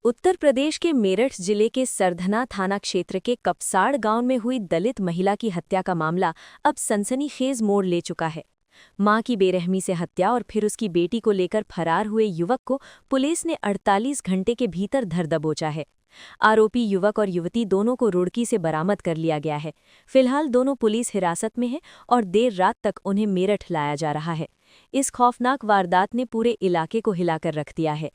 उत्तर प्रदेश के मेरठ जिले के सरधना थाना क्षेत्र के कपसाड़ गांव में हुई दलित महिला की हत्या का मामला अब सनसनीखेज मोड़ ले चुका है। मां की बेरहमी से हत्या और फिर उसकी बेटी को लेकर फरार हुए युवक को पुलिस ने 48 घंटे के भीतर धर दबोचा है। आरोपी युवक और युवती दोनों को रुड़की से बरामद कर लिया गया है। फिलहाल दोनों पुलिस हिरासत में हैं और देर रात तक उन्हें मेरठ लाया जा रहा है। इस खौफनाक वारदात ने पूरे इलाके को हिलाकर रख दिया है।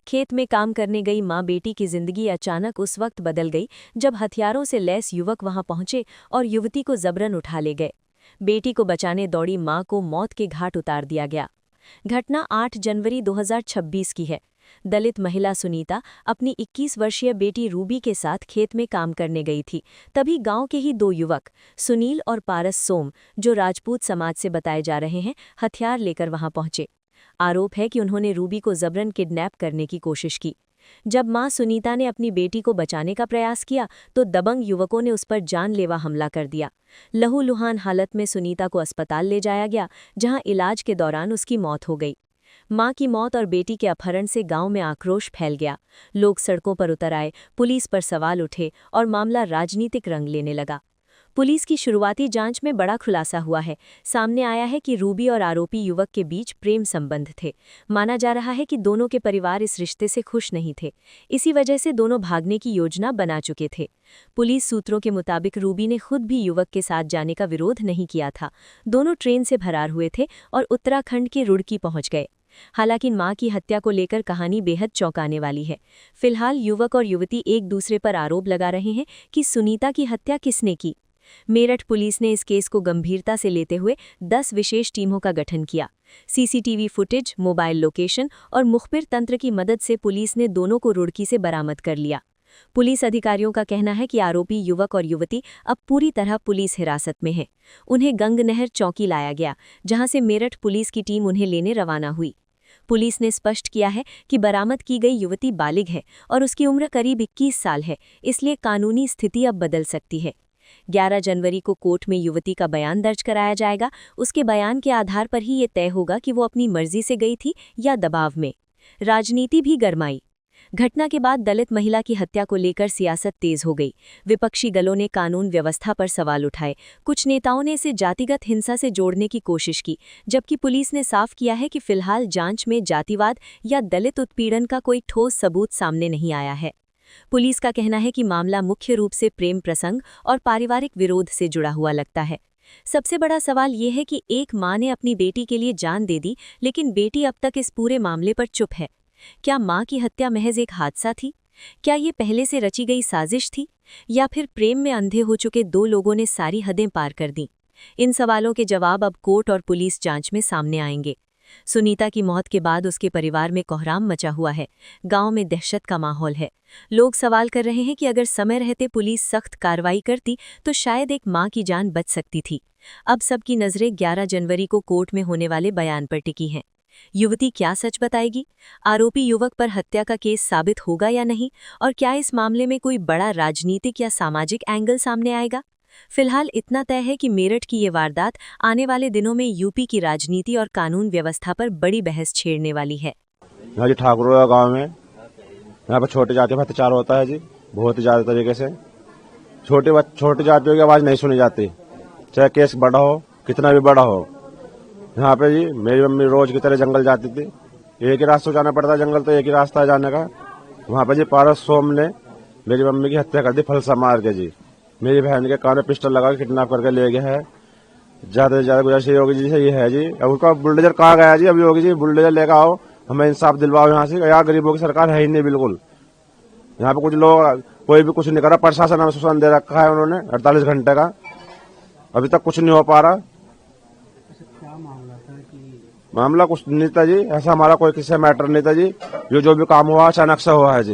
खेत में काम करने गई मां बेटी की जिंदगी अचानक उस वक्त बदल गई जब हथियारों से लैस युवक वहां पहुंचे और युवती को जबरन उठा ले गए। बेटी को बचाने दौड़ी मां को मौत के घाट उतार दिया गया। घटना 8 जनवरी 2026 की है। दलित महिला सुनीता अपनी 21 वर्षीय बेटी रूबी के साथ खेत में काम करने गई थी। तभी गांव के ही दो युवक सुनील और पारस सोम, जो राजपूत समाज से बताए जा रहे हैं, हथियार लेकर वहां पहुंचे। आरोप है कि उन्होंने रूबी को जबरन किडनैप करने की कोशिश की। जब मां सुनीता ने अपनी बेटी को बचाने का प्रयास किया तो दबंग युवकों ने उस पर जानलेवा हमला कर दिया। लहूलुहान हालत में सुनीता को अस्पताल ले जाया गया, जहां इलाज के दौरान उसकी मौत हो गई। मां की मौत और बेटी के अपहरण से गांव में आक्रोश फैल गया। लोग सड़कों पर उतर आए, पुलिस पर सवाल उठे और मामला राजनीतिक रंग लेने लगा। पुलिस की शुरुआती जांच में बड़ा खुलासा हुआ है। सामने आया है कि रूबी और आरोपी युवक के बीच प्रेम संबंध थे। माना जा रहा है कि दोनों के परिवार इस रिश्ते से खुश नहीं थे। इसी वजह से दोनों भागने की योजना बना चुके थे। पुलिस सूत्रों के मुताबिक रूबी ने खुद भी युवक के साथ जाने का विरोध नहीं किया था। दोनों ट्रेन से फरार हुए थे और उत्तराखंड के रुड़की पहुंच गए। हालांकि मां की हत्या को लेकर कहानी बेहद चौंकाने वाली है। फिलहाल युवक और युवती एक दूसरे पर आरोप लगा रहे हैं कि सुनीता की हत्या किसने की। मेरठ पुलिस ने इस केस को गंभीरता से लेते हुए 10 विशेष टीमों का गठन किया। सीसीटीवी फुटेज, मोबाइल लोकेशन और मुखबिर तंत्र की मदद से पुलिस ने दोनों को रुड़की से बरामद कर लिया। पुलिस अधिकारियों का कहना है कि आरोपी युवक और युवती अब पूरी तरह पुलिस हिरासत में हैं। उन्हें गंगनहर चौकी लाया गया, जहां से मेरठ पुलिस की टीम उन्हें लेने रवाना हुई। पुलिस ने स्पष्ट किया है कि बरामद की गई युवती बालिग है और उसकी उम्र करीब 21 साल है, इसलिए कानूनी स्थिति अब बदल सकती है। 11 जनवरी को कोर्ट में युवती का बयान दर्ज कराया जाएगा। उसके बयान के आधार पर ही ये तय होगा कि वो अपनी मर्जी से गई थी या दबाव में। राजनीति भी गरमाई। घटना के बाद दलित महिला की हत्या को लेकर सियासत तेज हो गई। विपक्षी दलों ने कानून व्यवस्था पर सवाल उठाए। कुछ नेताओं ने इसे जातिगत हिंसा से जोड़ने की कोशिश की, जबकि पुलिस ने साफ किया है कि फिलहाल जांच में जातिवाद या दलित उत्पीड़न का कोई ठोस सबूत सामने नहीं आया है। पुलिस का कहना है कि मामला मुख्य रूप से प्रेम प्रसंग और पारिवारिक विरोध से जुड़ा हुआ लगता है। सबसे बड़ा सवाल ये है कि एक मां ने अपनी बेटी के लिए जान दे दी, लेकिन बेटी अब तक इस पूरे मामले पर चुप है। क्या मां की हत्या महज एक हादसा थी? क्या ये पहले से रची गई साजिश थी, या फिर प्रेम में अंधे हो चुके दो लोगों ने सारी हदें पार कर दी? इन सवालों के जवाब अब कोर्ट और पुलिस जांच में सामने आएंगे। सुनीता की मौत के बाद उसके परिवार में कोहराम मचा हुआ है। गांव में दहशत का माहौल है। लोग सवाल कर रहे हैं कि अगर समय रहते पुलिस सख्त कार्रवाई करती तो शायद एक मां की जान बच सकती थी। अब सबकी नजरें 11 जनवरी को कोर्ट में होने वाले बयान पर टिकी हैं। युवती क्या सच बताएगी? आरोपी युवक पर हत्या का केस साबित होगा या नहीं? और क्या इस मामले में कोई बड़ा राजनीतिक या सामाजिक एंगल सामने आएगा? फिलहाल इतना तय है कि मेरठ की ये वारदात आने वाले दिनों में यूपी की राजनीति और कानून व्यवस्था पर बड़ी बहस छेड़ने वाली है। यहाँ जी ठाकुर गांव में यहाँ पर छोटे जातियों पर अत्याचार होता है जी, बहुत ही ज्यादा तरीके से। छोटे जातियों की आवाज नहीं सुनी जाती, चाहे केस बड़ा हो, कितना भी बड़ा हो। यहाँ पे जी मेरी मम्मी रोज की तरह जंगल जाती थी। एक ही रास्ता जाना पड़ता, जंगल तो एक ही रास्ता है जाने का। वहाँ पे जी पारस सोम ने मेरी मम्मी की हत्या कर दी फलसा मार के जी। मेरी बहन के कान में पिस्टल लगा के किडनैप करके ले गया है। ज्यादा से ज्यादा गुजारिश योगी जी से ये है जी, अब उनका बुलडोजर कहाँ गया जी? अब योगी जी बुलडोजर लेकर आओ, हमें इंसाफ दिलवाओ यहाँ से। यहाँ गरीबों की सरकार है ही नहीं बिल्कुल। यहाँ पे कुछ लोग कोई भी कुछ नहीं कर रहा। प्रशासन हमें सूचना दे रखा है उन्होंने 48 घंटे का, अभी तक कुछ नहीं हो पा रहा। मामला कुछ नहीं था जी, ऐसा हमारा कोई किसी मैटर नहीं था जी। जो भी काम हुआ अचानक से हुआ है जी।